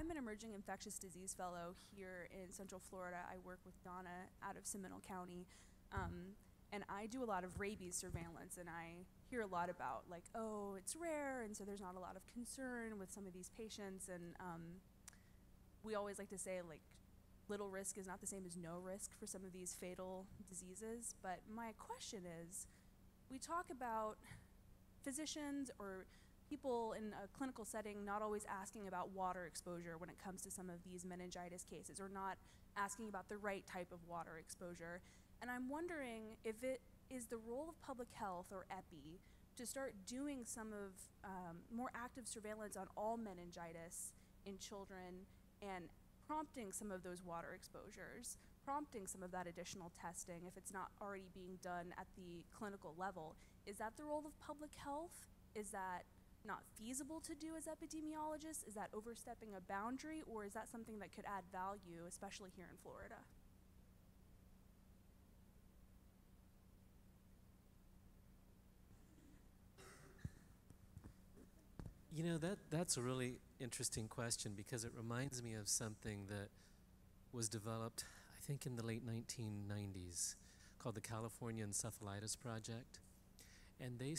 I'm an emerging infectious disease fellow here in Central Florida. I work with Donna out of Seminole County. And I do a lot of rabies surveillance, and I hear a lot about like, oh, it's rare, and so there's not a lot of concern with some of these patients. And we always like to say like, little risk is not the same as no risk for some of these fatal diseases. But my question is, we talk about physicians or people in a clinical setting not always asking about water exposure when it comes to some of these meningitis cases, or not asking about the right type of water exposure. And I'm wondering if it is the role of public health or EPI to start doing some of more active surveillance on all meningitis in children and prompting some of those water exposures, prompting some of that additional testing if it's not already being done at the clinical level. Is that the role of public health? Is that not feasible to do as epidemiologists? Is that overstepping a boundary, or is that something that could add value, especially here in Florida? You know, that's a really interesting question, because it reminds me of something that was developed, I think, in the late 1990s, called the California Encephalitis Project. And they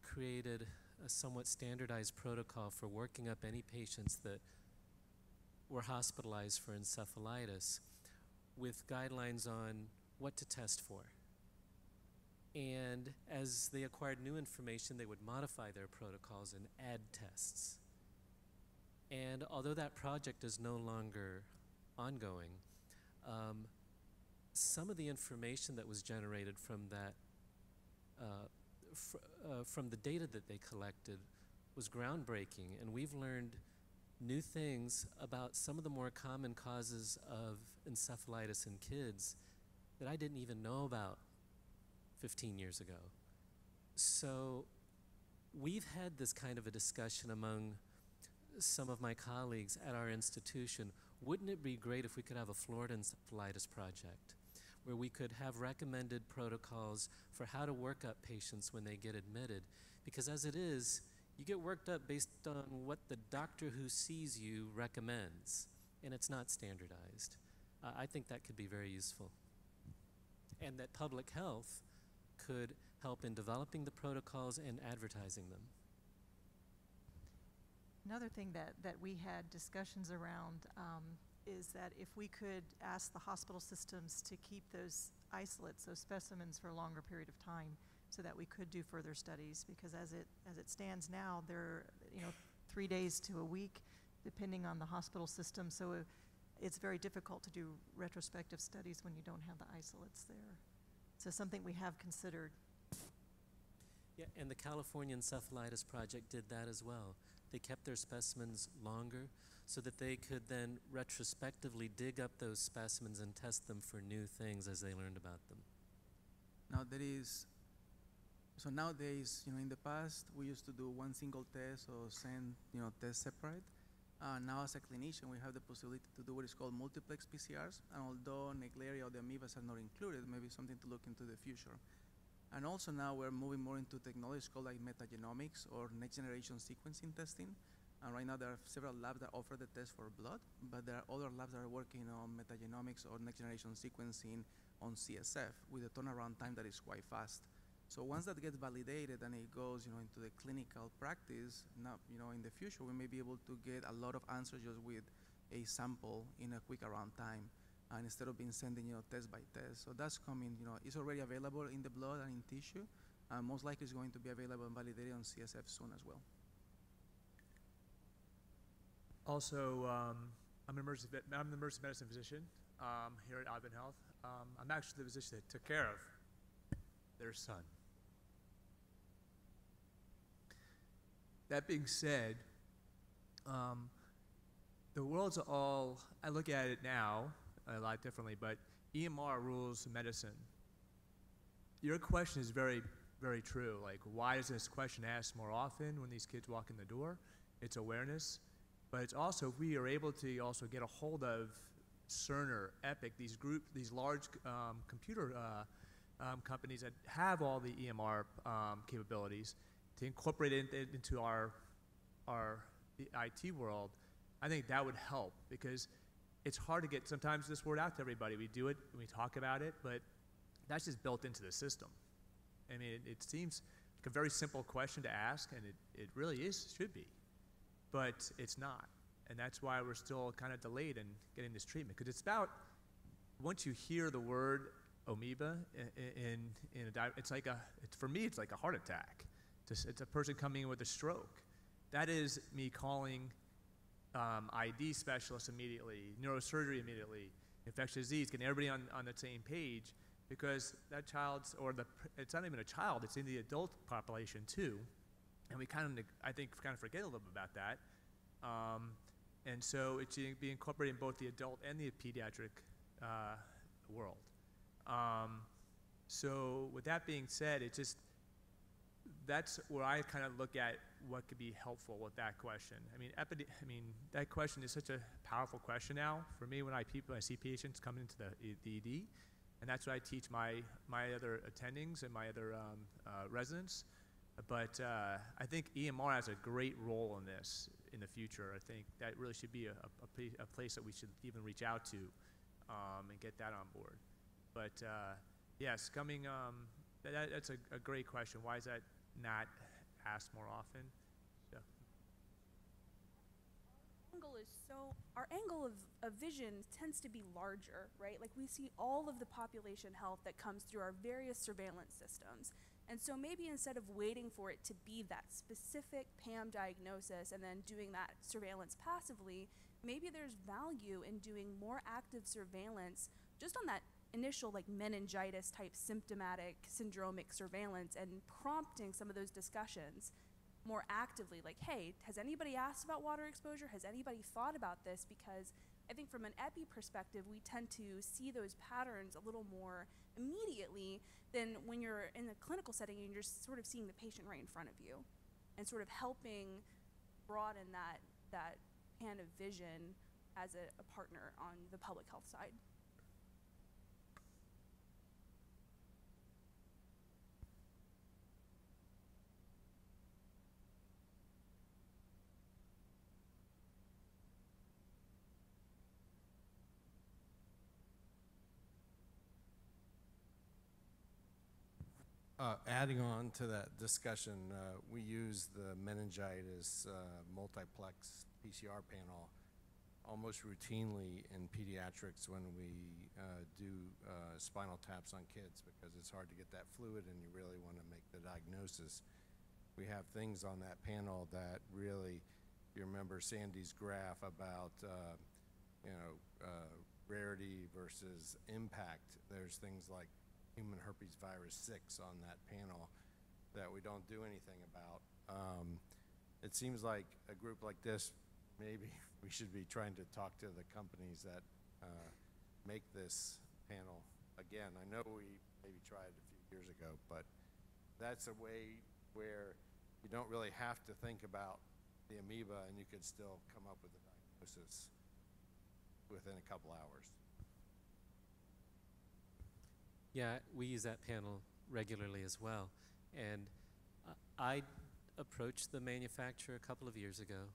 created a somewhat standardized protocol for working up any patients that were hospitalized for encephalitis, with guidelines on what to test for. And as they acquired new information, they would modify their protocols and add tests. And although that project is no longer ongoing, some of the information that was generated from that, from the data that they collected, was groundbreaking. And we've learned new things about some of the more common causes of encephalitis in kids that I didn't even know about 15 years ago. So we've had this kind of a discussion among some of my colleagues at our institution. Wouldn't it be great if we could have a Florida encephalitis project, where we could have recommended protocols for how to work up patients when they get admitted? Because as it is, you get worked up based on what the doctor who sees you recommends, and it's not standardized. I think that could be very useful. And that public health could help in developing the protocols and advertising them. Another thing that we had discussions around is that if we could ask the hospital systems to keep those isolates, those specimens, for a longer period of time, so that we could do further studies, because as it stands now, they're 3 days to a week, depending on the hospital system. So it's very difficult to do retrospective studies when you don't have the isolates there. So something we have considered. Yeah, and the California Encephalitis Project did that as well. They kept their specimens longer so that they could then retrospectively dig up those specimens and test them for new things as they learned about them. Now nowadays, in the past, we used to do one single test or send, tests separate. Now as a clinician, we have the possibility to do what is called multiplex PCRs, and although Naegleria or the amoebas are not included, maybe something to look into the future. And also now we're moving more into technologies called like metagenomics or next generation sequencing testing. And right now there are several labs that offer the test for blood, but there are other labs that are working on metagenomics or next generation sequencing on CSF with a turnaround time that is quite fast. So once that gets validated and it goes, into the clinical practice, now, in the future, we may be able to get a lot of answers just with a sample in a quick around time, and instead of being sending, test by test. So that's coming, it's already available in the blood and in tissue, and most likely it's going to be available and validated on CSF soon as well. Also, I'm the emergency medicine physician here at Advent Health. I'm actually the physician that took care of their son. That being said, the world's all, I look at it now a lot differently, but EMR rules medicine. Your question is very, very true. Like, why is this question asked more often when these kids walk in the door? It's awareness, but it's also, if we are able to also get a hold of Cerner, Epic, these large computer companies that have all the EMR capabilities, to incorporate it into our IT world, I think that would help, because it's hard to get sometimes this word out to everybody. We do it, we talk about it, but that's just built into the system. I mean, it seems like a very simple question to ask, and it really should be, but it's not. And that's why we're still kind of delayed in getting this treatment, because it's about, once you hear the word amoeba it's like for me, it's like a heart attack. It's a person coming in with a stroke. That is me calling ID specialists immediately, neurosurgery immediately, infectious disease, getting everybody on the same page, because that child's, it's not even a child, it's in the adult population too. And we I think forget a little bit about that. And so it's being incorporated in both the adult and the pediatric world. So with that being said, that's where I kind of look at what could be helpful with that question. I mean, that question is such a powerful question now for me when I see patients coming into the ED, and that's what I teach my other attendings and my other residents. But I think EMR has a great role in this in the future. I think that really should be a place that we should even reach out to and get that on board. But yes, that's a great question. Why is that not asked more often? So. Our angle of vision tends to be larger, right? Like, we see all of the population health that comes through our various surveillance systems. And so maybe instead of waiting for it to be that specific PAM diagnosis and then doing that surveillance passively, maybe there's value in doing more active surveillance just on that initial meningitis type symptomatic syndromic surveillance, and prompting some of those discussions more actively, like, hey, has anybody asked about water exposure? Has anybody thought about this? Because I think from an epi perspective, we tend to see those patterns a little more immediately than when you're in a clinical setting and you're just sort of seeing the patient right in front of you, and sort of helping broaden that pan of vision as a partner on the public health side. Adding on to that discussion, we use the meningitis multiplex PCR panel almost routinely in pediatrics when we do spinal taps on kids, because it's hard to get that fluid and you really want to make the diagnosis. We have things on that panel that really, if you remember Sandy's graph about rarity versus impact, there's things like human herpes virus 6 on that panel that we don't do anything about. It seems like a group like this, maybe we should be trying to talk to the companies that make this panel again. I know we maybe tried a few years ago, but that's a way where you don't really have to think about the amoeba and you could still come up with a diagnosis within a couple hours. Yeah, we use that panel regularly as well. And I approached the manufacturer a couple of years ago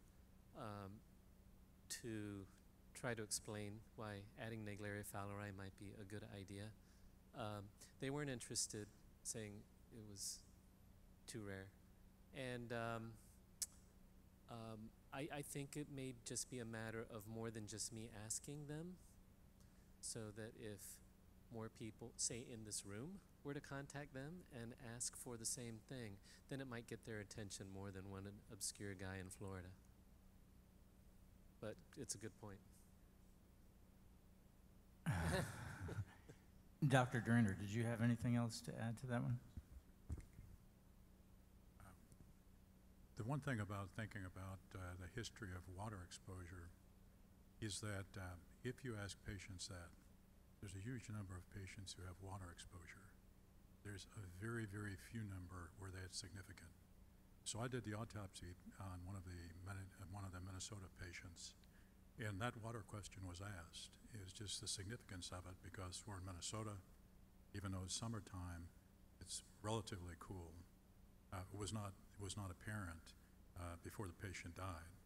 to try to explain why adding Naegleria fowleri might be a good idea. They weren't interested, saying it was too rare. And I think it may just be a matter of more than just me asking them, so that if more people, say in this room, were to contact them and ask for the same thing, then it might get their attention more than one obscure guy in Florida. But it's a good point. Dr. Drainer, did you have anything else to add to that one? The one thing about thinking about the history of water exposure is that if you ask patients that, there's a huge number of patients who have water exposure. There's a very, very few number where that's significant. So I did the autopsy on one of the Minnesota patients, and that water question was asked. It was just the significance of it, because we're in Minnesota, even though it's summertime, it's relatively cool. It was not apparent before the patient died.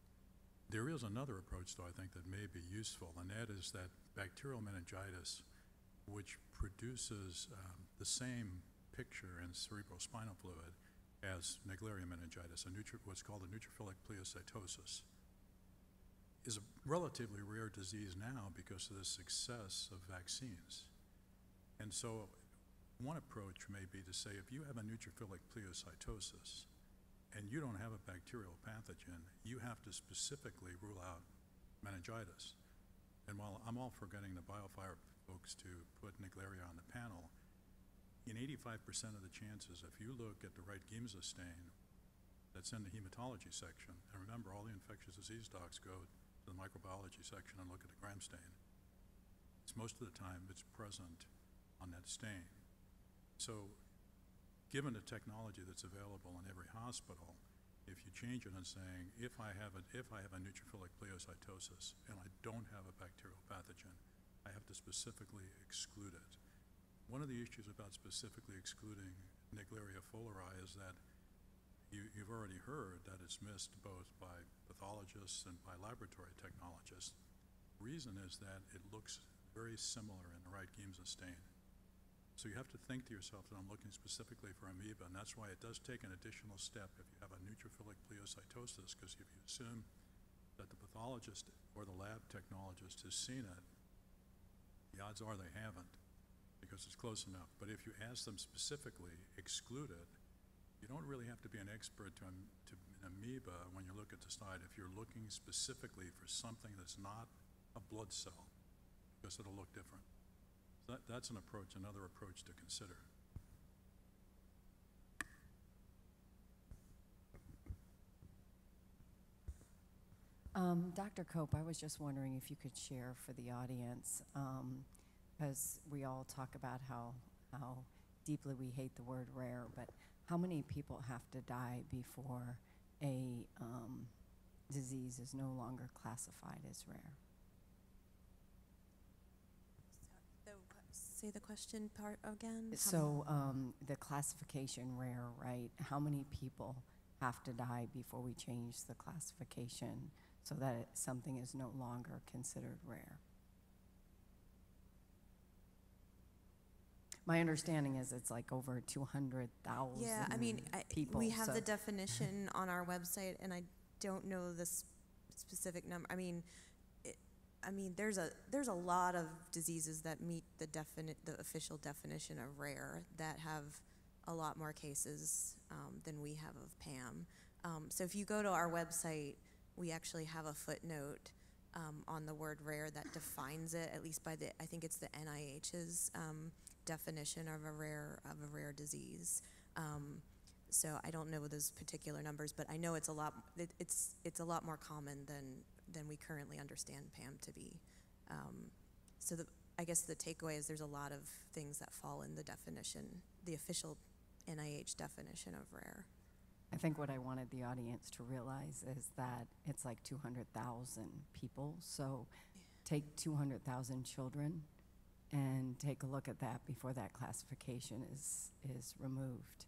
There is another approach, though, I think that may be useful, and that is that bacterial meningitis, which produces the same picture in cerebrospinal fluid as Naegleria meningitis, what's called a neutrophilic pleocytosis, is a relatively rare disease now because of the success of vaccines. And so one approach may be to say, if you have a neutrophilic pleocytosis and you don't have a bacterial pathogen, you have to specifically rule out meningitis. And while I'm all for getting the BioFire folks to put Naegleria on the panel, in 85% of the chances, if you look at the right Giemsa stain that's in the hematology section, and remember, all the infectious disease docs go to the microbiology section and look at the gram stain. Most of the time, it's present on that stain. So, given the technology that's available in every hospital, if you change it and saying, if I have a neutrophilic pleocytosis and I don't have a bacterial pathogen, I have to specifically exclude it. One of the issues about specifically excluding Naegleria fowleri is that you've already heard that it's missed both by pathologists and by laboratory technologists. The reason is that it looks very similar in the right Giemsa stain. So you have to think to yourself that I'm looking specifically for amoeba, and that's why it does take an additional step if you have a neutrophilic pleocytosis, because if you assume that the pathologist or the lab technologist has seen it, the odds are they haven't, because it's close enough. But if you ask them specifically, exclude it, you don't really have to be an expert to an amoeba when you look at the slide if you're looking specifically for something that's not a blood cell, because it'll look different. That's an approach, another approach to consider. Dr. Cope, I was just wondering if you could share for the audience, because we all talk about how deeply we hate the word rare, but how many people have to die before a disease is no longer classified as rare? Say the question part again. So the classification rare, right? How many people have to die before we change the classification so that something is no longer considered rare? My understanding is it's like over 200,000 Yeah, I mean, people. we have so the definition on our website, and I don't know the specific number. I mean, there's a lot of diseases that meet the official definition of rare that have a lot more cases than we have of PAM. So if you go to our website, we actually have a footnote on the word rare that defines it, at least by I think it's the NIH's definition of a rare disease. So I don't know those particular numbers, but I know it's a lot more common than we currently understand PAM to be. So I guess the takeaway is there's a lot of things that fall in the definition, the official NIH definition of rare. I think what I wanted the audience to realize is that it's like 200,000 people. So take 200,000 children and take a look at that before that classification is removed.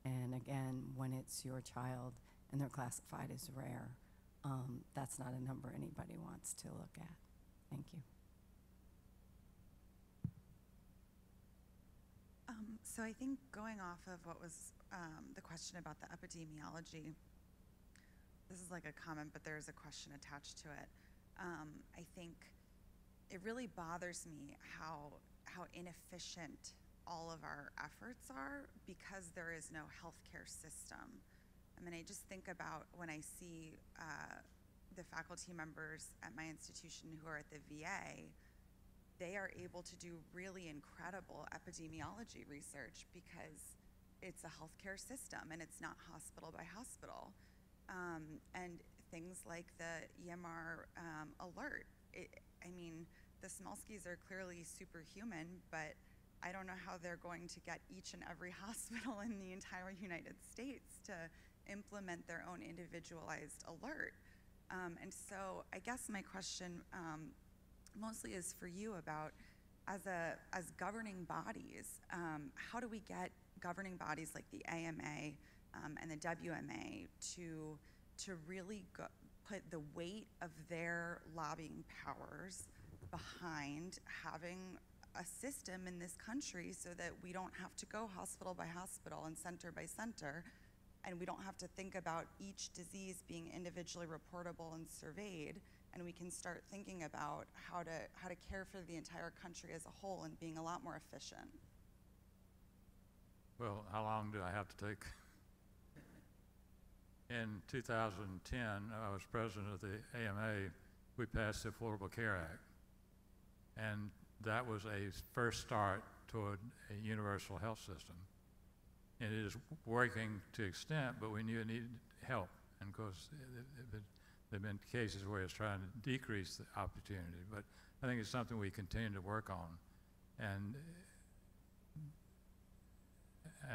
And again, when it's your child and they're classified as rare, that's not a number anybody wants to look at. Thank you. So I think going off of what was the question about the epidemiology, this is like a comment, but there's a question attached to it. I think it really bothers me how inefficient all of our efforts are because there is no healthcare system. I mean, I just think about when I see the faculty members at my institution who are at the VA, they are able to do really incredible epidemiology research because it's a healthcare system and it's not hospital by hospital. And things like the EMR alert, I mean, the Smelskis are clearly superhuman, but I don't know how they're going to get each and every hospital in the entire United States to implement their own individualized alert. And so I guess my question mostly is for you about, as governing bodies, how do we get governing bodies like the AMA and the WMA to really put the weight of their lobbying powers behind having a system in this country so that we don't have to go hospital by hospital and center by center, and we don't have to think about each disease being individually reportable and surveyed, and we can start thinking about how to care for the entire country as a whole and being a lot more efficient. Well, how long do I have to take? In 2010, I was president of the AMA. We passed the Affordable Care Act, and that was a first start toward a universal health system. And it is working to extent, but we knew it needed help. And of course, there have been cases where it's trying to decrease the opportunity, but I think it's something we continue to work on. And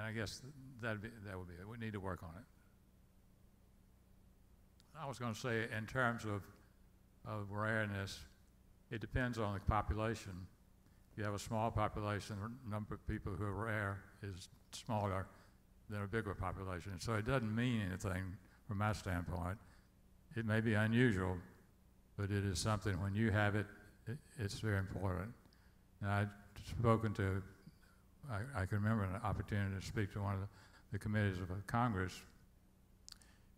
I guess that would be it. We need to work on it. I was going to say, in terms of rareness, it depends on the population. If you have a small population, the number of people who are rare is smaller than a bigger population. So it doesn't mean anything from my standpoint. It may be unusual, but it is something, when you have it, it's very important. And I've spoken to, I can remember an opportunity to speak to one of the committees of Congress,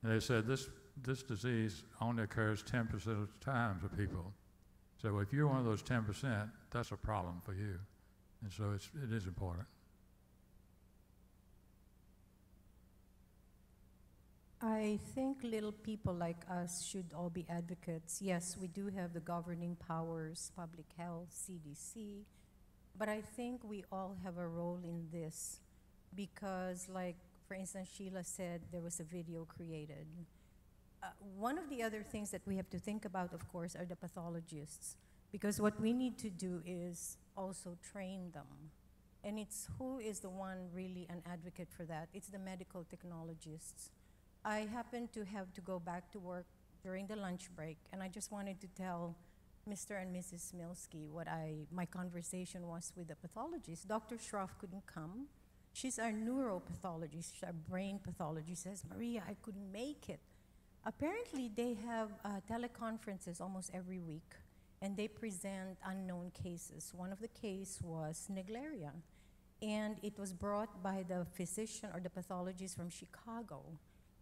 and they said this disease only occurs 10% of the time for people. So if you're one of those 10%, that's a problem for you. And so it is important. I think little people like us should all be advocates. Yes, we do have the governing powers, public health, CDC, but I think we all have a role in this because, like, for instance, Sheila said there was a video created. One of the other things that we have to think about, of course, are the pathologists, because what we need to do is also train them. And it's who is the one really an advocate for that? It's the medical technologists. I happened to have to go back to work during the lunch break, and I just wanted to tell Mr. and Mrs. Smelski what my conversation was with the pathologist. Dr. Schroff couldn't come. She's our neuropathologist, she's our brain pathologist. She says, Maria, I couldn't make it. Apparently, they have teleconferences almost every week, and they present unknown cases. One of the cases was Naegleria, and it was brought by the physician or the pathologist from Chicago.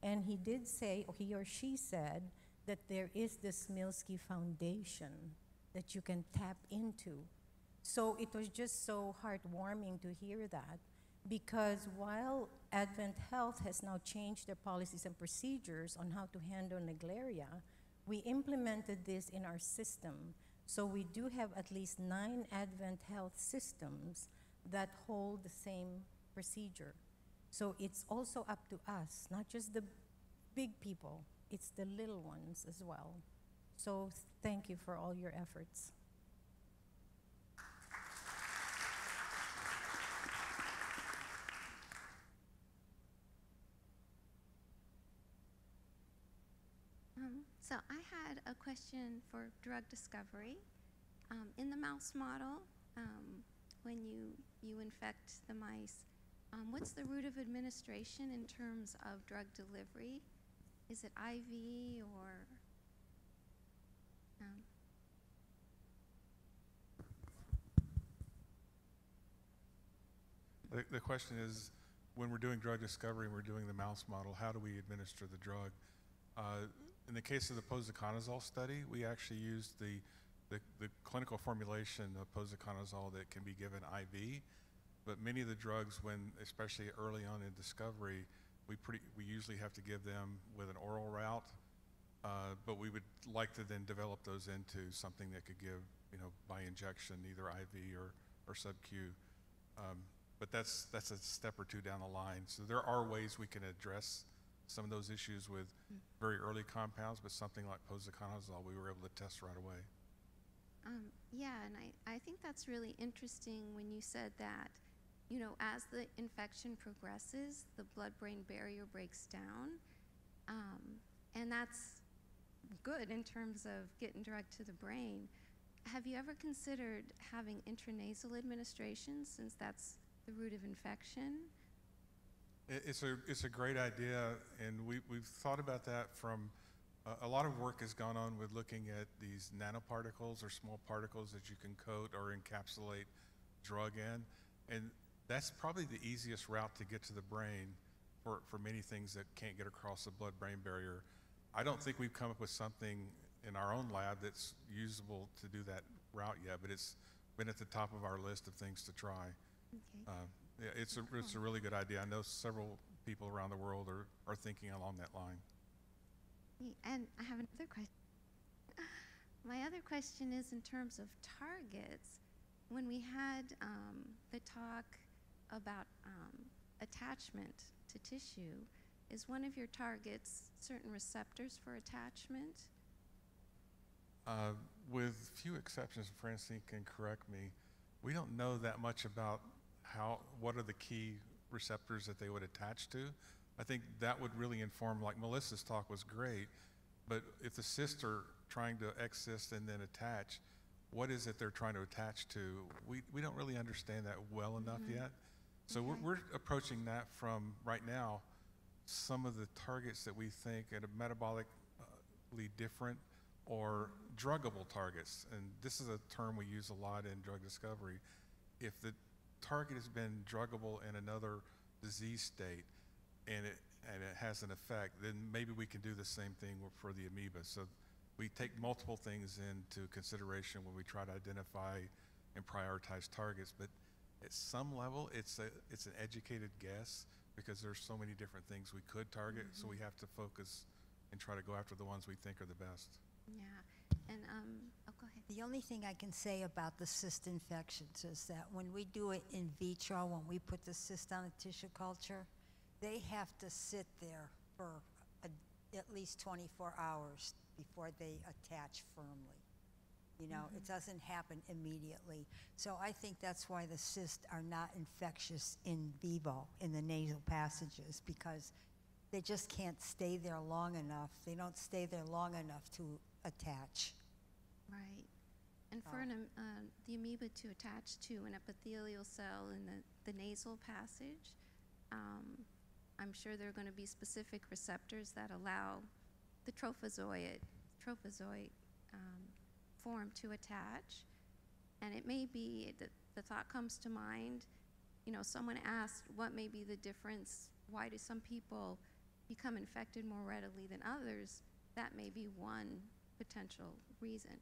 And he did say, or he or she said, that there is this Smelski Foundation that you can tap into. So it was just so heartwarming to hear that, because while Advent Health has now changed their policies and procedures on how to handle Naegleria, we implemented this in our system. So we do have at least 9 Advent Health systems that hold the same procedure. So it's also up to us, not just the big people, it's the little ones as well. So thank you for all your efforts. So I had a question for drug discovery. In the mouse model, when you infect the mice, what's the route of administration in terms of drug delivery? Is it IV or? The question is, when we're doing drug discovery and we're doing the mouse model, how do we administer the drug? In the case of the posaconazole study, we actually used the clinical formulation of posaconazole that can be given IV, but many of the drugs, especially early on in discovery, we usually have to give them with an oral route, but we would like to then develop those into something that could give, by injection, either IV or sub-Q. But that's a step or two down the line. So there are ways we can address some of those issues with very early compounds, but something like posaconazole we were able to test right away. Yeah, and I think that's really interesting when you said that, as the infection progresses, the blood-brain barrier breaks down, and that's good in terms of getting drug to the brain. Have you ever considered having intranasal administration, since that's the route of infection? It's a great idea, and we've thought about that from A lot of work has gone on with looking at these nanoparticles or small particles that you can coat or encapsulate drug in. And that's probably the easiest route to get to the brain for many things that can't get across the blood-brain barrier. I don't think we've come up with something in our own lab that's usable to do that route yet, but it's been at the top of our list of things to try. Okay. Yeah, it's a really good idea. I know several people around the world are thinking along that line. And I have another question. My other question is in terms of targets. When we had the talk about attachment to tissue, is one of your targets certain receptors for attachment? With few exceptions, Francine can correct me, we don't know that much about what are the key receptors that they would attach to. I think that would really inform, like Melissa's talk was great, but if the cysts are trying to exist and then attach, what is it they're trying to attach to? We don't really understand that well enough yet. So Okay. we're approaching that from, right now, some of the targets that we think at a metabolically different or druggable targets. And this is a term we use a lot in drug discovery. If the target has been druggable in another disease state and it has an effect, then maybe we can do the same thing for the amoeba. So we take multiple things into consideration when we try to identify and prioritize targets. But at some level, it's an educated guess because there's so many different things we could target. So we have to focus and try to go after the ones we think are the best. Yeah. And, oh, go ahead. The only thing I can say about the cyst infections is that when we do it in vitro, when we put the cyst on a tissue culture, they have to sit there for at least 24 hours before they attach firmly. You know, it doesn't happen immediately. So I think that's why the cysts are not infectious in vivo, in the nasal passages, because they just can't stay there long enough. They don't stay there long enough to attach. Right. And for the amoeba to attach to an epithelial cell in the nasal passage, I'm sure there are going to be specific receptors that allow the trophozoite form to attach. And it may be, the thought comes to mind, you know, someone asked what may be the difference, why do some people become infected more readily than others? That may be one potential reason,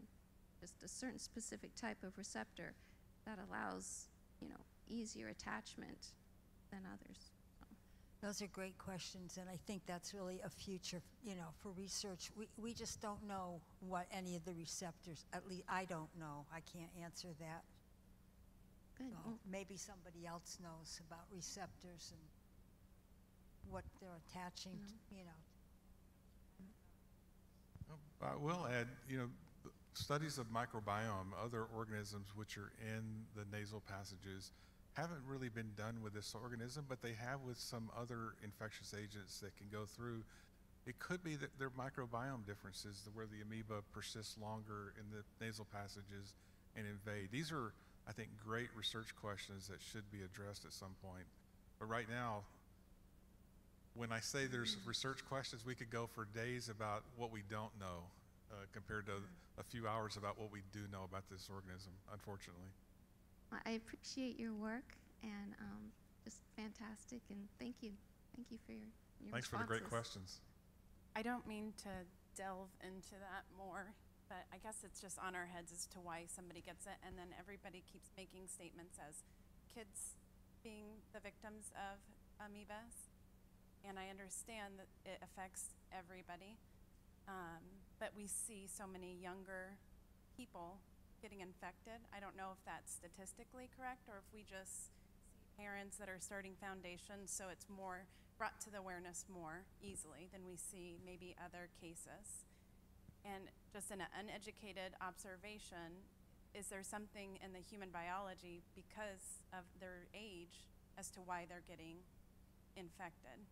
just a certain specific type of receptor that allows, you know, easier attachment than others. Those are great questions, and I think that's really a future, you know, for research. We just don't know what any of the receptors, at least I don't know. I can't answer that. Good. So maybe somebody else knows about receptors and what they're attaching, you know. I will add, you know, studies of microbiome, other organisms which are in the nasal passages, haven't really been done with this organism, but they have with some other infectious agents that can go through. It could be that there are microbiome differences where the amoeba persists longer in the nasal passages and invade. These are, I think, great research questions that should be addressed at some point. But right now, when I say there's research questions, we could go for days about what we don't know compared to a few hours about what we do know about this organism, unfortunately. I appreciate your work and just fantastic, and thank you. Thank you for your Thanks responses. for the great questions. I don't mean to delve into that more, but I guess it's just on our heads as to why somebody gets it, and then everybody keeps making statements as kids being the victims of amoebas. And I understand that it affects everybody, but we see so many younger people getting infected. I don't know if that's statistically correct or if we just see parents that are starting foundations, so it's more brought to the awareness more easily than we see maybe other cases. And just an uneducated observation, is there something in the human biology because of their age as to why they're getting infected?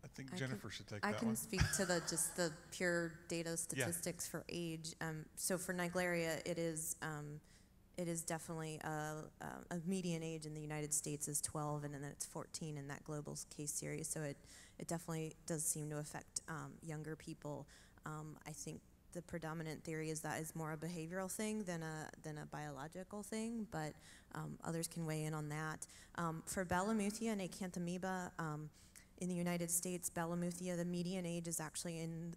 I think Jennifer should take that one. I can speak to just the pure data statistics for age. So for Naegleria, it is definitely a median age in the United States is 12, and then it's 14 in that global case series. So it definitely does seem to affect younger people. I think the predominant theory is that is more a behavioral thing than a biological thing, but others can weigh in on that. For Balamuthia and acanthamoeba, in the United States, Balamuthia, the median age is actually in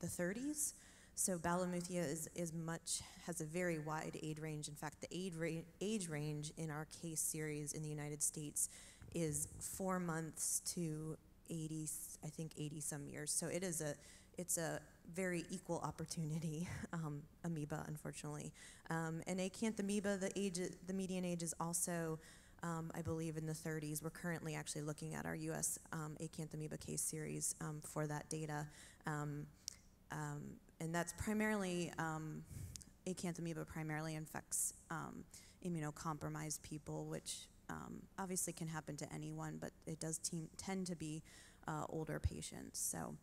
the 30s. So Balamuthia has a very wide age range. In fact, the age range in our case series in the United States is 4 months to 80, I think 80 some years. So it's a very equal opportunity amoeba, unfortunately. And acanthamoeba, the median age is also, I believe, in the 30s. We're currently actually looking at our U.S. Acanthamoeba case series for that data. And that's primarily, acanthamoeba primarily infects immunocompromised people, which obviously can happen to anyone, but it does tend to be older patients. So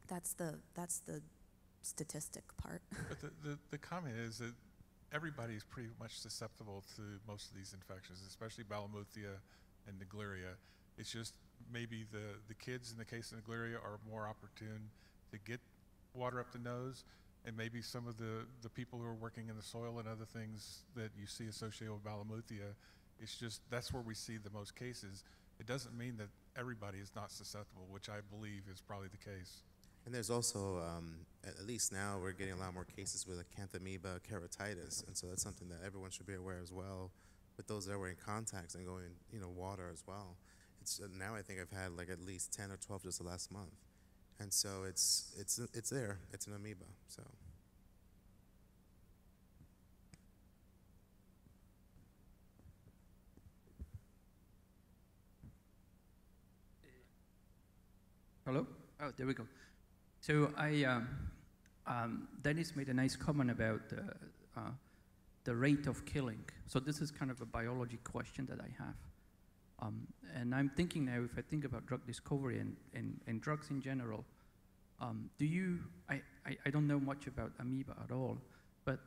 that's the statistic part. But the comment is that everybody is pretty much susceptible to most of these infections, especially Balamuthia and Naegleria. It's just maybe the kids in the case of Naegleria are more opportune to get water up the nose, and maybe some of the people who are working in the soil and other things that you see associated with Balamuthia, it's just that's where we see the most cases. It doesn't mean that everybody is not susceptible, which I believe is probably the case. And there's also, at least now, we're getting a lot more cases with acanthamoeba keratitis, and so that's something that everyone should be aware as well, with those that are wearing contacts and going, water as well. It's now I think I've had like at least 10 or 12 just the last month, and so it's there. It's an amoeba. So. Hello? Oh, there we go. So Dennis made a nice comment about the rate of killing. So this is kind of a biology question that I have. And I'm thinking now, if I think about drug discovery and drugs in general, I don't know much about amoeba at all, but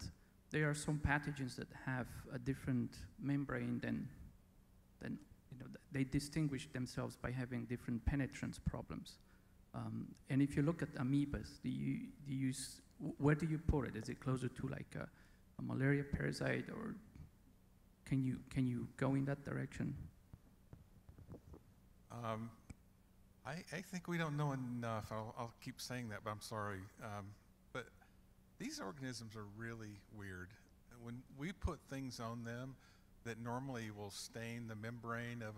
there are some pathogens that have a different membrane than they distinguish themselves by having different penetrance problems. And if you look at amoebas, where do you put it? Is it closer to like a malaria parasite, or can you go in that direction? I think we don't know enough. I'll keep saying that, but I'm sorry. But these organisms are really weird. When we put things on them that normally will stain the membrane of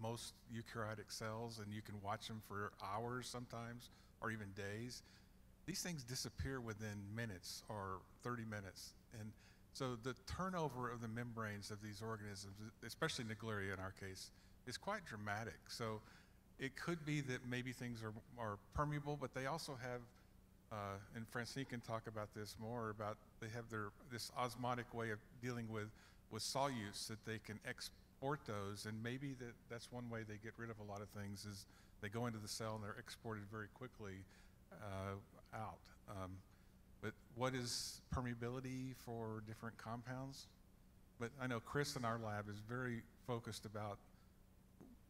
most eukaryotic cells, and you can watch them for hours sometimes, or even days, these things disappear within minutes or 30 minutes. And so the turnover of the membranes of these organisms, especially Naegleria in our case, is quite dramatic. So it could be that maybe things are permeable, but they also have, and Francine can talk about this more, about they have this osmotic way of dealing with solutes that they can export those, and maybe that's one way they get rid of a lot of things is they go into the cell and they're exported very quickly out. But what is permeability for different compounds? But I know Chris in our lab is very focused about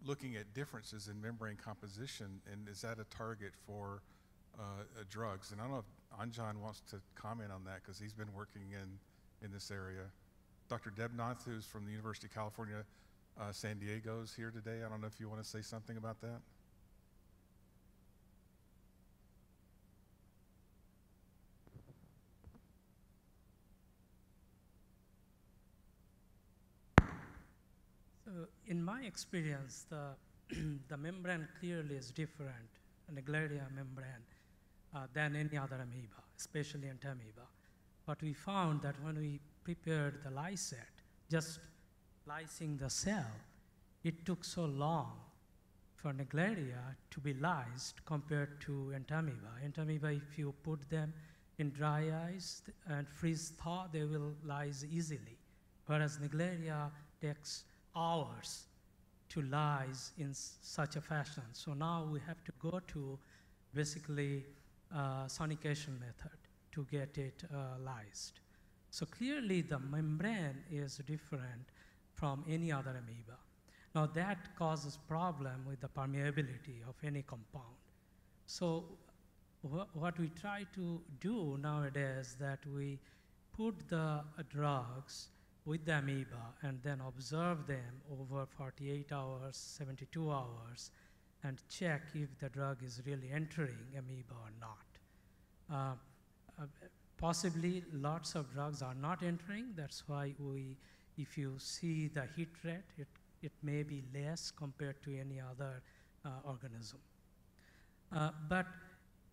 looking at differences in membrane composition, and is that a target for drugs? And I don't know if Anjan wants to comment on that, because he's been working in this area. Dr. Debnath, who's from the University of California, San Diego, is here today. I don't know if you want to say something about that. So in my experience, the membrane clearly is different, Naegleria membrane, than any other amoeba, especially entamoeba. But we found that when we prepared the lysate, just lysing the cell, it took so long for Naegleria to be lysed compared to entamoeba. Entamoeba, if you put them in dry ice and freeze thaw, they will lyse easily, whereas Naegleria takes hours to lyse in such a fashion. So now we have to go to basically sonication method to get it lysed. So clearly the membrane is different from any other amoeba. Now that causes problem with the permeability of any compound. So what we try to do nowadays that we put the drugs with the amoeba and then observe them over 48 hours, 72 hours, and check if the drug is really entering amoeba or not. Possibly lots of drugs are not entering. That's why if you see the hit rate, it may be less compared to any other organism. But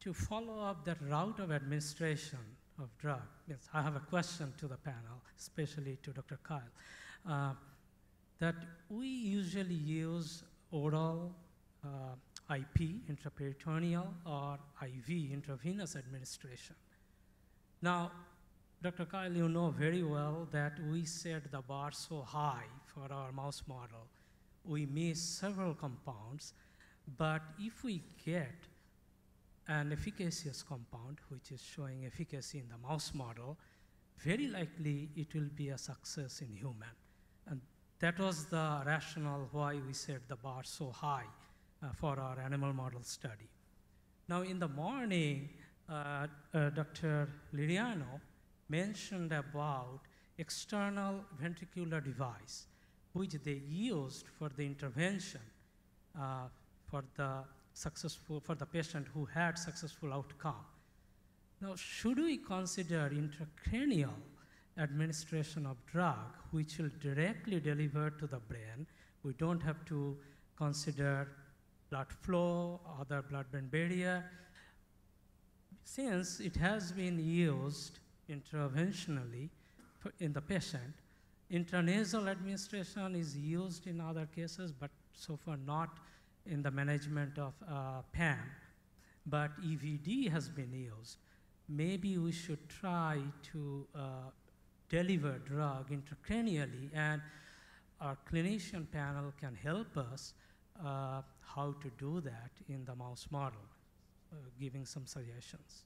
to follow up that route of administration of drug, yes, I have a question to the panel, especially to Dr. Kyle, that we usually use oral IP, intraperitoneal, or IV, intravenous administration. Now, Dr. Kyle, you know very well that we set the bar so high for our mouse model. We miss several compounds, but if we get an efficacious compound, which is showing efficacy in the mouse model, very likely it will be a success in human. And that was the rationale why we set the bar so high for our animal model study. Now in the morning, Dr. Liriano mentioned about external ventricular device, which they used for the intervention for the patient who had successful outcome. Now, should we consider intracranial administration of drug, which will directly deliver to the brain? We don't have to consider blood flow, other blood-brain barrier. Since it has been used interventionally in the patient, intranasal administration is used in other cases, but so far not in the management of PAM. But EVD has been used. Maybe we should try to deliver drug intracranially, and our clinician panel can help us how to do that in the mouse model, giving some suggestions.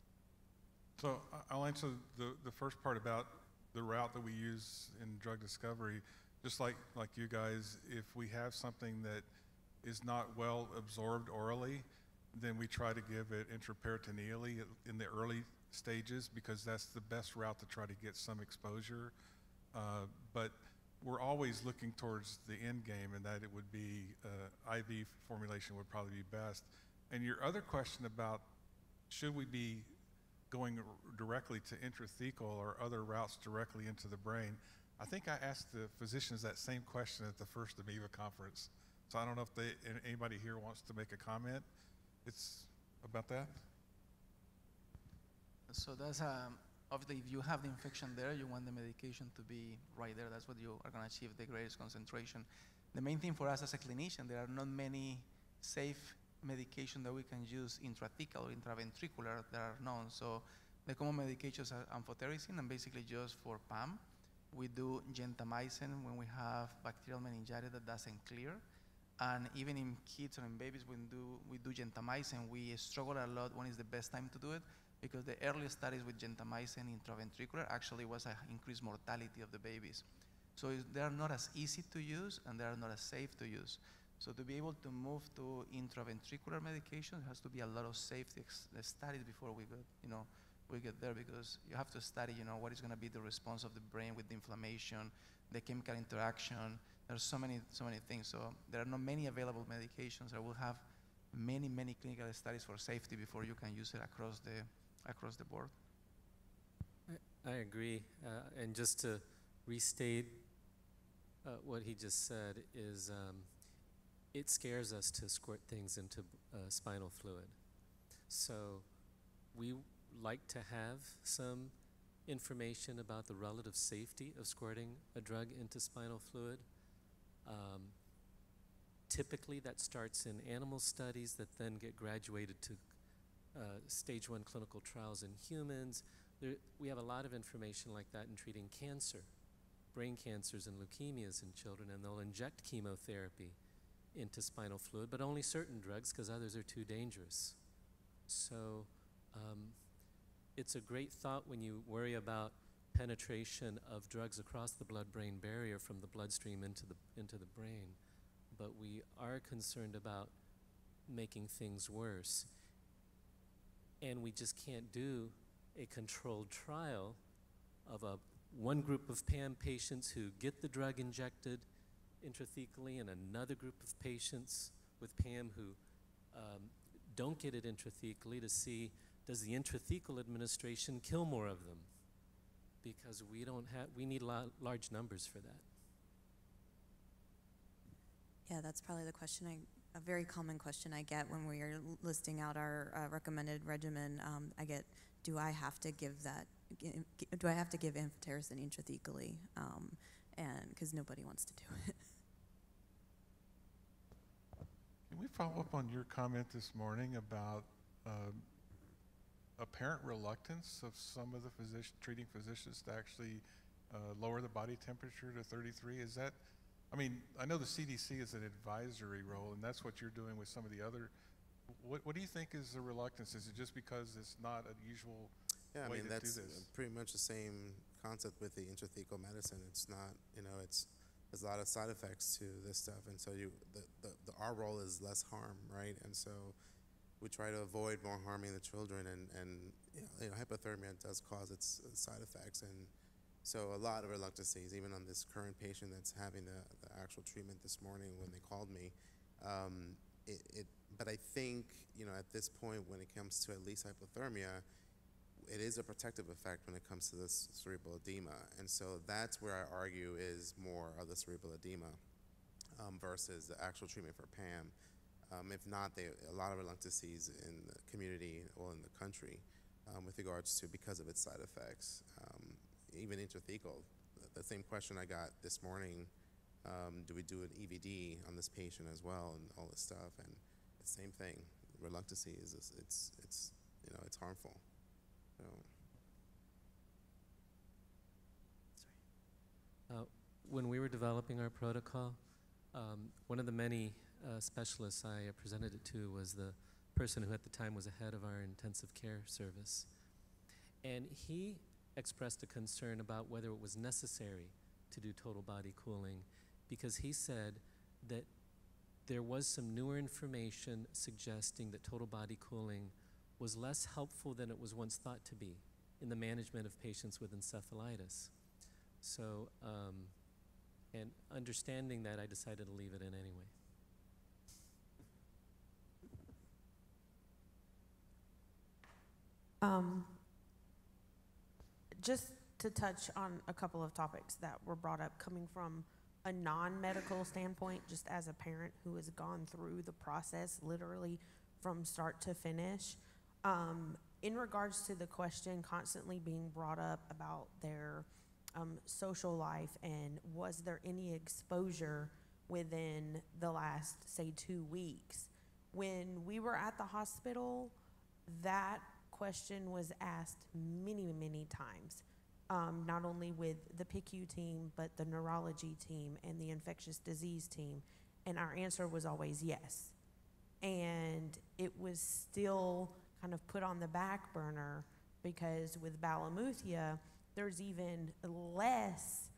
So I'll answer the first part about the route that we use in drug discovery. Just like you guys, if we have something that is not well absorbed orally, then we try to give it intraperitoneally in the early stages, because that's the best route to try to get some exposure. But we're always looking towards the end game, and that it would be IV formulation would probably be best. And your other question about should we be going directly to intrathecal or other routes directly into the brain, I think I asked the physicians that same question at the first Amoeba conference. So I don't know if anybody here wants to make a comment. It's about that. So that's obviously if you have the infection there, you want the medication to be right there. That's what you are going to achieve the greatest concentration. The main thing for us as a clinician, there are not many safe medication that we can use intrathecal or intraventricular that are known. So the common medications are amphotericin, and basically just for PAM. We do gentamicin when we have bacterial meningitis that doesn't clear. And even in kids or in babies, when we do gentamicin, we struggle a lot when is the best time to do it, because the early studies with gentamicin intraventricular actually was an increased mortality of the babies. So they are not as easy to use, and they are not as safe to use. So to be able to move to intraventricular medication, there has to be a lot of safety studies before we get there, because you have to study, what is going to be the response of the brain with the inflammation, the chemical interaction. There's so many things. So there are not many available medications. There will have many clinical studies for safety before you can use it across the board. I agree. And just to restate what he just said is it scares us to squirt things into spinal fluid. So we like to have some information about the relative safety of squirting a drug into spinal fluid. Typically that starts in animal studies that then get graduated to stage 1 clinical trials in humans. We have a lot of information like that in treating cancer, brain cancers and leukemias in children, and they'll inject chemotherapy into spinal fluid, but only certain drugs because others are too dangerous. So it's a great thought when you worry about penetration of drugs across the blood-brain barrier from the bloodstream into the brain. but we are concerned about making things worse. And we just can't do a controlled trial of one group of PAM patients who get the drug injected intrathecally and another group of patients with PAM who don't get it intrathecally to see, does the intrathecal administration kill more of them? Because we need large numbers for that. Yeah, that's probably the question a very common question I get when we are listing out our recommended regimen. I get, do I have to give amphotericin intrathecally? And because nobody wants to do it. Can we follow up on your comment this morning about apparent reluctance of some of the treating physicians to actually lower the body temperature to 33? Is that, I mean, I know the CDC is an advisory role, and that's what you're doing with some of the other. What do you think is the reluctance? Is it just because it's not a usual way to do this? That's pretty much the same concept with the intrathecal medicine. It's not, there's a lot of side effects to this stuff, and so our role is less harm, right? And so we try to avoid more harming the children, and hypothermia does cause its side effects, and so a lot of reluctancies, even on this current patient that's having the actual treatment this morning when they called me. But I think, at this point, when it comes to at least hypothermia, it is a protective effect when it comes to this cerebral edema. And so that's where I argue is more of the cerebral edema versus the actual treatment for PAM. If not, a lot of reluctancies in the community or in the country with regards to because of its side effects. Even intrathecal, the same question I got this morning, do we do an EVD on this patient as well, and all this stuff, and the same thing. Reluctancy it's harmful. So. When we were developing our protocol, one of the many specialists I presented it to was the person who at the time was the head of our intensive care service. And he expressed a concern about whether it was necessary to do total body cooling, because he said that there was some newer information suggesting that total body cooling was less helpful than it was once thought to be in the management of patients with encephalitis. So, and understanding that, I decided to leave it in anyway. Just to touch on a couple of topics that were brought up coming from a non-medical standpoint, just as a parent who has gone through the process literally from start to finish. In regards to the question constantly being brought up about their social life and was there any exposure within the last, say, 2 weeks, when we were at the hospital, that question was asked many, many times, not only with the PICU team, but the neurology team and the infectious disease team, and our answer was always yes. And it was still kind of put on the back burner because with Balamuthia, there's even less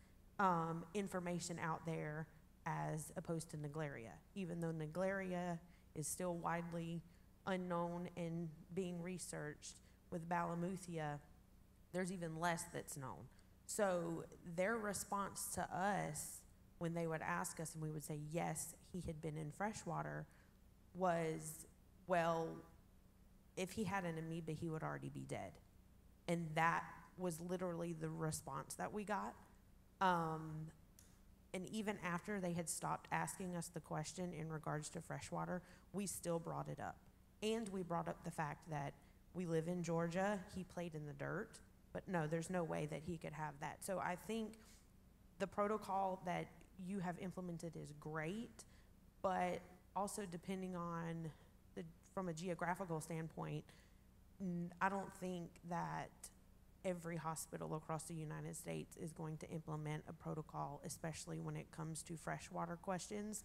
information out there as opposed to Naegleria, even though Naegleria is still widely unknown and being researched. With Balamuthia, there's even less that's known. So their response to us when they would ask us and we would say, yes, he had been in freshwater, was, well, if he had an amoeba, he would already be dead. And that was literally the response that we got. And even after they had stopped asking us the question in regards to freshwater, we still brought it up. And we brought up the fact that we live in Georgia, he played in the dirt, but no, there's no way that he could have that. So I think the protocol that you have implemented is great, but also depending on from a geographical standpoint, I don't think that every hospital across the United States is going to implement a protocol, especially when it comes to freshwater questions.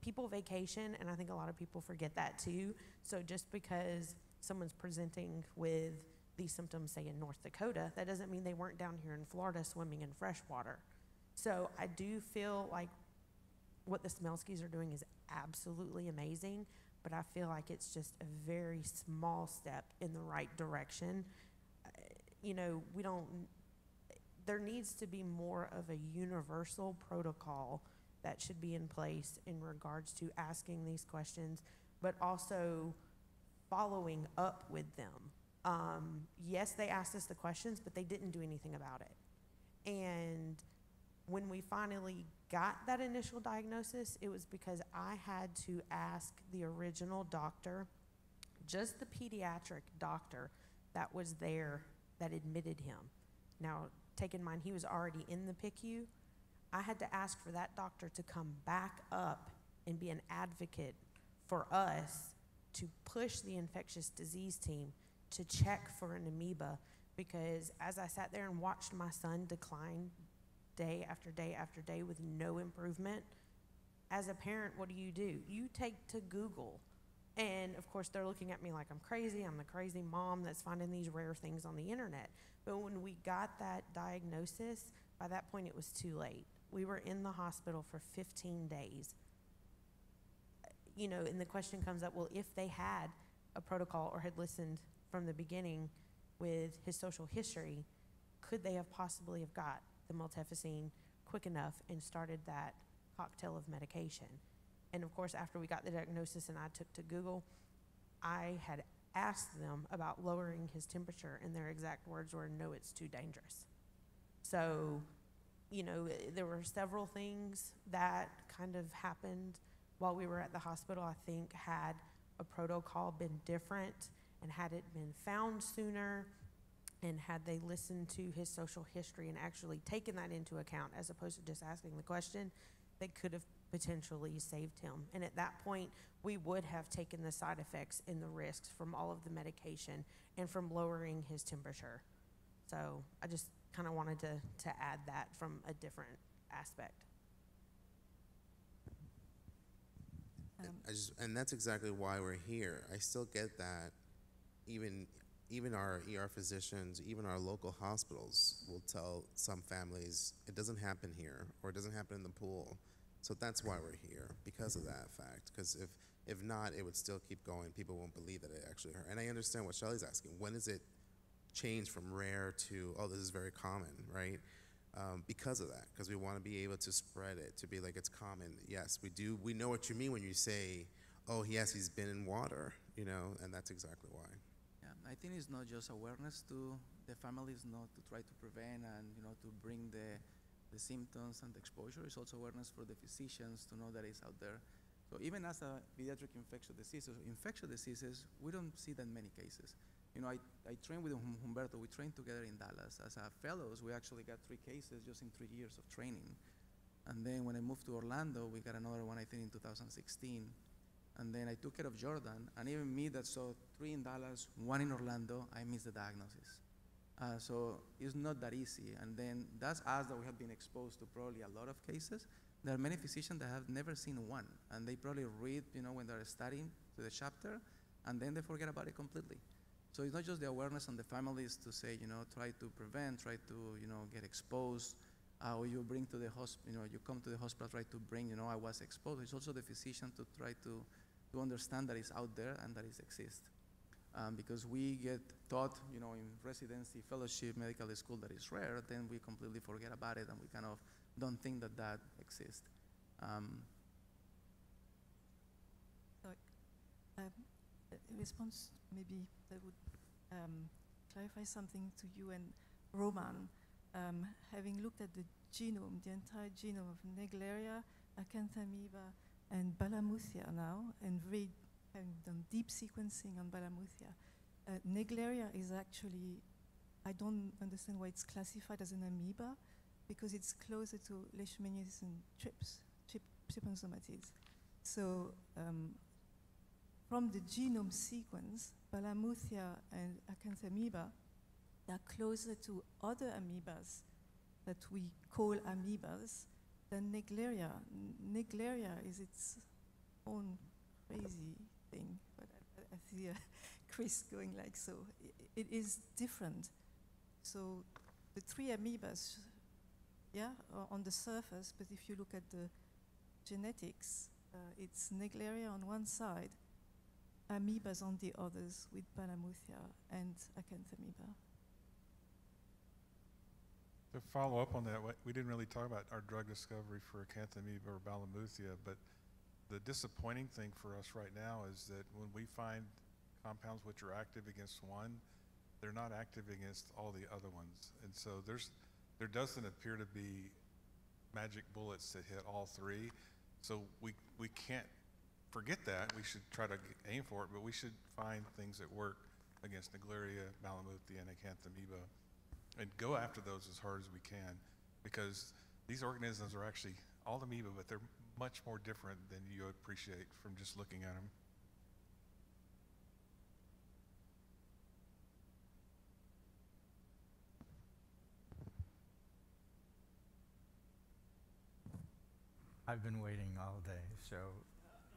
People vacation, and I think a lot of people forget that too. So just because someone's presenting with these symptoms, say in North Dakota, that doesn't mean they weren't down here in Florida swimming in freshwater. So I do feel like what the Smelskis are doing is absolutely amazing, but I feel like it's just a very small step in the right direction. You know, there needs to be more of a universal protocol that should be in place in regards to asking these questions, but also following up with them. Yes, they asked us the questions, but they didn't do anything about it. And when we finally got that initial diagnosis, it was because I had to ask the original doctor, just the pediatric doctor that was there that admitted him. Now, take in mind, he was already in the PICU. I had to ask for that doctor to come back up and be an advocate for us to push the infectious disease team to check for an amoeba, because as I sat there and watched my son decline day after day after day with no improvement, as a parent, what do? You take to Google. And of course, they're looking at me like I'm crazy. I'm the crazy mom that's finding these rare things on the internet. But when we got that diagnosis, by that point, it was too late. We were in the hospital for 15 days. You know, and the question comes up, well, if they had a protocol or had listened from the beginning with his social history, could they have possibly have got the multiplicine quick enough and started that cocktail of medication? And of course, after we got the diagnosis and I took to Google, I had asked them about lowering his temperature, and their exact words were, no, it's too dangerous. So, you know, there were several things that kind of happened while we were at the hospital. I think had a protocol been different, and had it been found sooner, and had they listened to his social history and actually taken that into account as opposed to just asking the question, they could have potentially saved him. And at that point, we would have taken the side effects and the risks from all of the medication and from lowering his temperature. So I just kind of wanted to add that from a different aspect. And that's exactly why we're here. I still get that even our ER physicians, even our local hospitals will tell some families it doesn't happen here or it doesn't happen in the pool. So that's why we're here, because of that fact. Because if not, it would still keep going. People won't believe that it actually hurt. And I understand what Shelley's asking. When does it change from rare to, oh, this is very common, right? Because of that, because we want to be able to spread it, to be like it's common. Yes, we do. We know what you mean when you say, oh, yes, he's been in water, you know, and that's exactly why. Yeah, I think it's not just awareness to the families, not to try to prevent and, you know, to bring the symptoms and the exposure. It's also awareness for the physicians to know that it's out there. So even as a pediatric infectious diseases, we don't see that many cases. You know, I trained with Humberto. We trained together in Dallas. As fellows, we actually got 3 cases just in 3 years of training. And then when I moved to Orlando, we got another one, I think, in 2016. And then I took care of Jordan. And even me that saw 3 in Dallas, 1 in Orlando, I missed the diagnosis. So it's not that easy. And then that's us that we have been exposed to probably a lot of cases. There are many physicians that have never seen one. And they probably read, you know, when they're studying the chapter, and then they forget about it completely. So it's not just the awareness on the families to say, you know, try to prevent, try to, you know, get exposed, or you bring to the hospital, you know, you come to the hospital, try to bring, you know, I was exposed. It's also the physician to try to understand that it's out there and that it exists. Because we get taught, you know, in residency, fellowship, medical school that is rare, then we completely forget about it and we kind of don't think that that exists. In response, maybe that would clarify something to you and Roman. Having looked at the genome, the entire genome of Naegleria, Acanthamoeba, and Balamuthia now, and having done deep sequencing on Balamuthia, Naegleria is actually, I don't understand why it's classified as an amoeba, because it's closer to leishmaniasis and trypanosomatids. So from the genome sequence, Balamuthia and Acanthamoeba are closer to other amoebas that we call amoebas than Naegleria. Naegleria is its own crazy thing, but I see Chris going like so. It is different. So the 3 amoebas, yeah, are on the surface, but if you look at the genetics, it's Naegleria on one side, amoebas on the others with Palamuthia and Acanthamoeba. To follow up on that, we didn't really talk about our drug discovery for Acanthamoeba or Balamuthia, but the disappointing thing for us right now is that when we find compounds which are active against one, they're not active against all the other ones. And so there doesn't appear to be magic bullets that hit all three. So we can't forget that. We should try to aim for it, but we should find things that work against Naegleria, Balamuthia, and Acanthamoeba, and go after those as hard as we can, because these organisms are actually all amoeba, but they're much more different than you appreciate from just looking at them. I've been waiting all day, so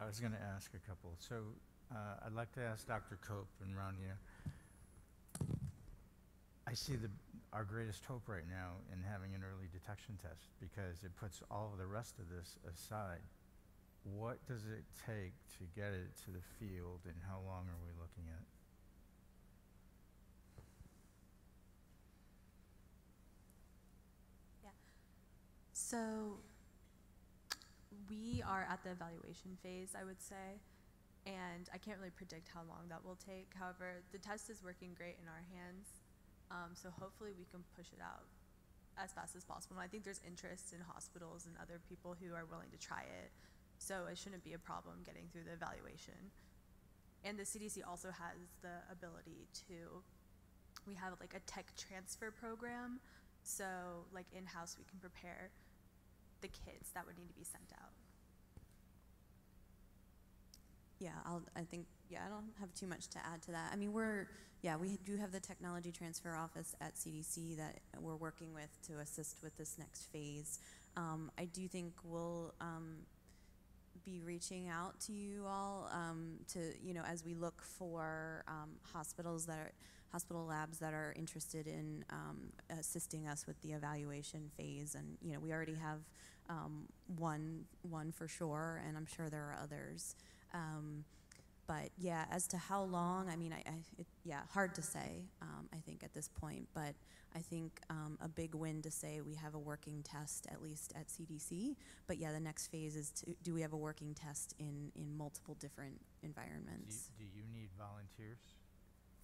I was going to ask a couple. So I'd like to ask Dr. Cope and Rania. I see our greatest hope right now in having an early detection test, because it puts all of the rest of this aside. What does it take to get it to the field, and how long are we looking at? Yeah. So we are at the evaluation phase, I would say, and I can't really predict how long that will take. However, the test is working great in our hands. So hopefully we can push it out as fast as possible. And I think there's interest in hospitals and other people who are willing to try it. So it shouldn't be a problem getting through the evaluation. And the CDC also has the ability to, we have like a tech transfer program. So like in-house we can prepare the kits that would need to be sent out. Yeah, I don't have too much to add to that. I mean, we do have the technology transfer office at CDC that we're working with to assist with this next phase. I do think we'll be reaching out to you all to, as we look for hospital labs that are interested in assisting us with the evaluation phase. And, we already have one for sure, and I'm sure there are others. But yeah, as to how long, I mean, hard to say, I think at this point, but I think a big win to say we have a working test, at least at CDC. But yeah, the next phase is do we have a working test in multiple different environments? Do you need volunteers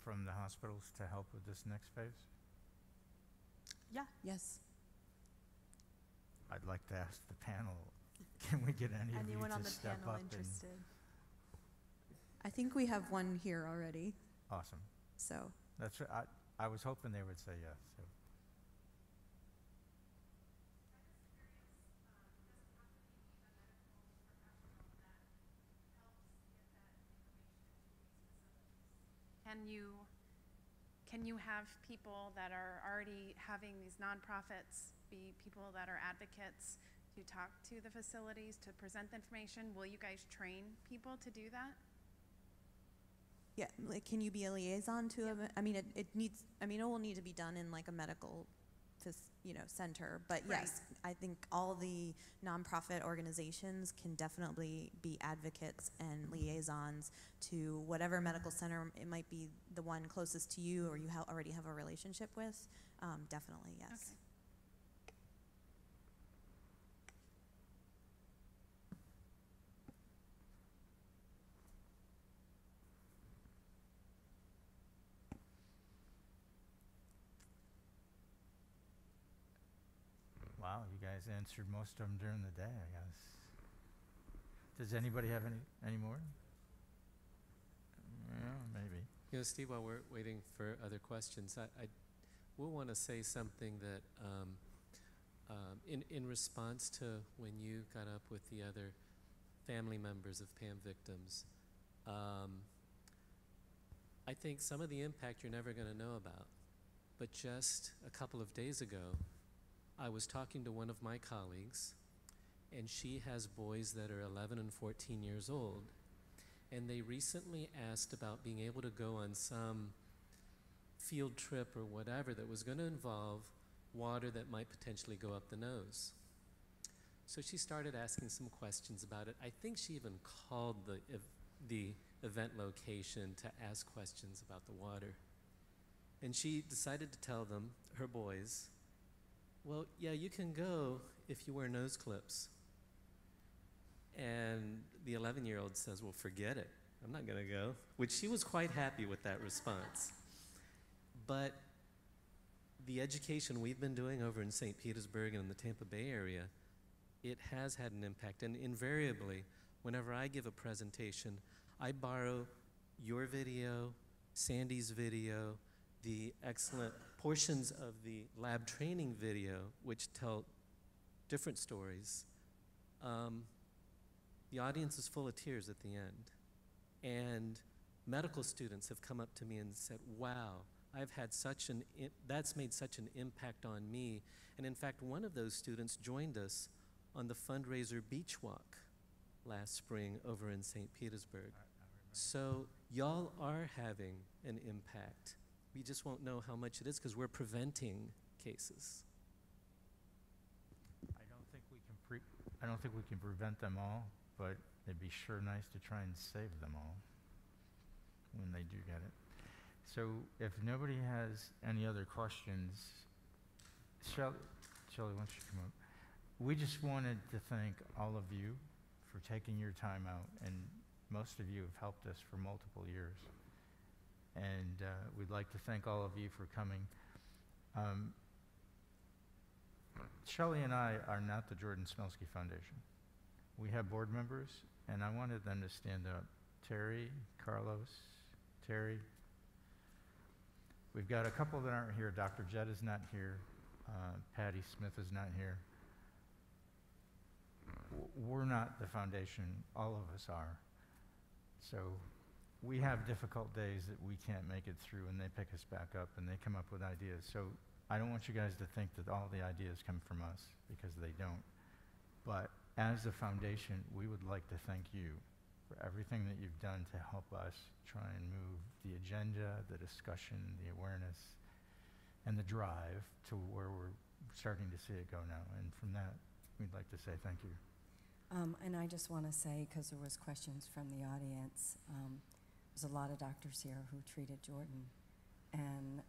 from the hospitals to help with this next phase? Yeah. Yes. I'd like to ask the panel, can we get anyone on to the step panel up interested? I think we have one here already. Awesome. So that's I was hoping they would say yes. So. Can you have people that are already having these nonprofits be people that are advocates to talk to the facilities, to present the information? Will you guys train people to do that? yeah, like, can you be a liaison to a? I mean, it will need to be done in like a medical, center. But Right. yes, I think all the nonprofit organizations can definitely be advocates and liaisons to whatever medical center. It might be the one closest to you, or you already have a relationship with. Definitely, yes. Okay. Wow, you guys answered most of them during the day, I guess. Does anybody have any more? Yeah, maybe. Steve, while we're waiting for other questions, I will want to say something that in response to when you got up with the other family members of PAM victims, I think some of the impact you're never going to know about. But just a couple of days ago, I was talking to one of my colleagues, and she has boys that are 11 and 14 years old, and they recently asked about being able to go on some field trip or whatever that was going to involve water that might potentially go up the nose. So she started asking some questions about it. I think she even called the event location to ask questions about the water. And she decided to tell them, her boys, well, yeah, you can go if you wear nose clips. And the 11-year-old says, well, forget it. I'm not going to go, which she was quite happy with that response. But the education we've been doing over in St. Petersburg and in the Tampa Bay area, it has had an impact. And invariably, whenever I give a presentation, I borrow your video, Sandy's video, the excellent portions of the lab training video, which tell different stories. The audience is full of tears at the end. And medical students have come up to me and said, wow, I've had that's made such an impact on me. And in fact, one of those students joined us on the fundraiser beach walk last spring over in St. Petersburg. So y'all are having an impact. We just won't know how much it is because we're preventing cases. I don't think we can prevent them all, but it'd be sure nice to try and save them all when they do get it. So if nobody has any other questions, Shelley, why don't you come up? We just wanted to thank all of you for taking your time out, and most of you have helped us for multiple years. And we'd like to thank all of you for coming. Shelley and I are not the Jordan Smelski Foundation. We have board members, and I wanted them to stand up. Terry, Carlos, Terry. We've got a couple that aren't here. Dr. Jett is not here. Patty Smith is not here. We're not the foundation. All of us are. So we have difficult days that we can't make it through, and they pick us back up, and they come up with ideas. So I don't want you guys to think that all the ideas come from us, because they don't. But as a foundation, we would like to thank you for everything that you've done to help us try and move the agenda, the discussion, the awareness, and the drive to where we're starting to see it go now. And from that, we'd like to say thank you. And I just want to say, because there was questions from the audience, there's a lot of doctors here who treated Jordan, and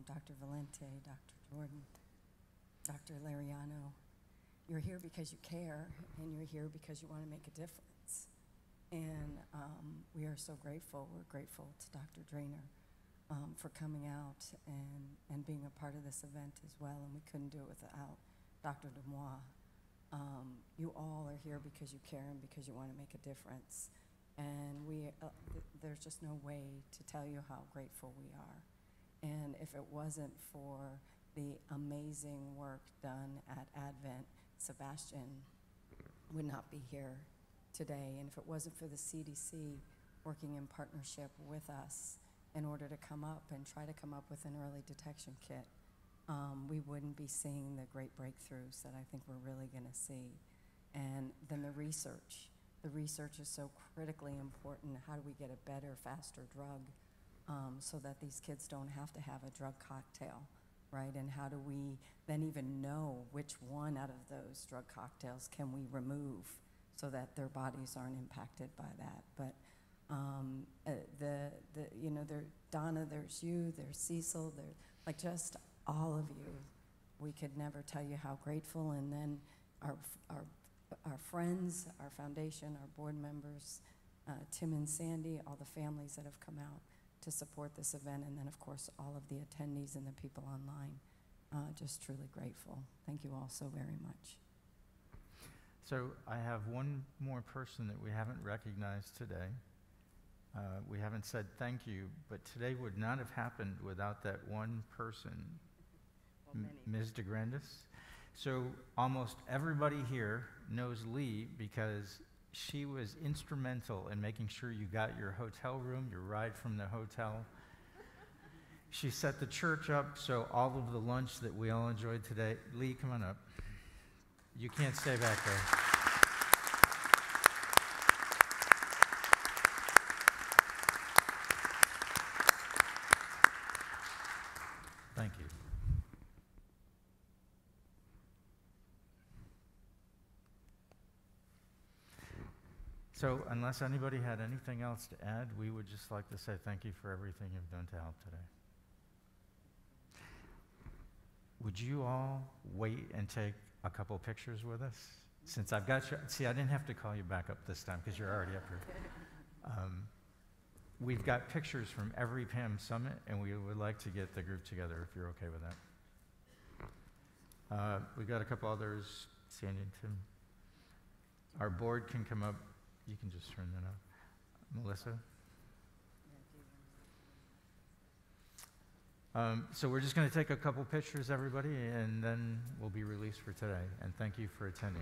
Dr. Valente, Dr. Jordan, Dr. Lariano. You're here because you care, and you're here because you want to make a difference. And we are so grateful. We're grateful to Dr. Drainer for coming out and being a part of this event as well, and we couldn't do it without Dr. Demois. You all are here because you care and because you want to make a difference. And there's just no way to tell you how grateful we are. And if it wasn't for the amazing work done at Advent, Sebastian would not be here today. And if it wasn't for the CDC working in partnership with us in order to come up and try to come up with an early detection kit, we wouldn't be seeing the great breakthroughs that I think we're really going to see. And then the research. The research is so critically important. How do we get a better, faster drug so that these kids don't have to have a drug cocktail, right? And how do we then even know which one out of those drug cocktails can we remove so that their bodies aren't impacted by that? But Donna, there's you, there's Cecil, there's like just all of you. We could never tell you how grateful. And then our friends, our foundation, our board members, Tim and Sandy, all the families that have come out to support this event, and then of course all of the attendees and the people online. Just truly grateful. Thank you all so very much. So I have one more person that we haven't recognized today. We haven't said thank you, but today would not have happened without that one person, Ms. DeGrandis. So almost everybody here knows Lee because she was instrumental in making sure you got your hotel room, your ride from the hotel. She set the church up, so all of the lunch that we all enjoyed today. Lee, come on up. You can't stay back there. Thank you. So unless anybody had anything else to add, we would just like to say thank you for everything you've done to help today. Would you all wait and take a couple pictures with us? Since I've got you, see, I didn't have to call you back up this time because you're already up here. We've got pictures from every PAM summit, and we would like to get the group together if you're okay with that. We've got a couple others, Sandy and Tim. Our board can come up. You can just turn that up. Melissa? So we're just going to take a couple pictures, everybody, and then we'll be released for today. And thank you for attending.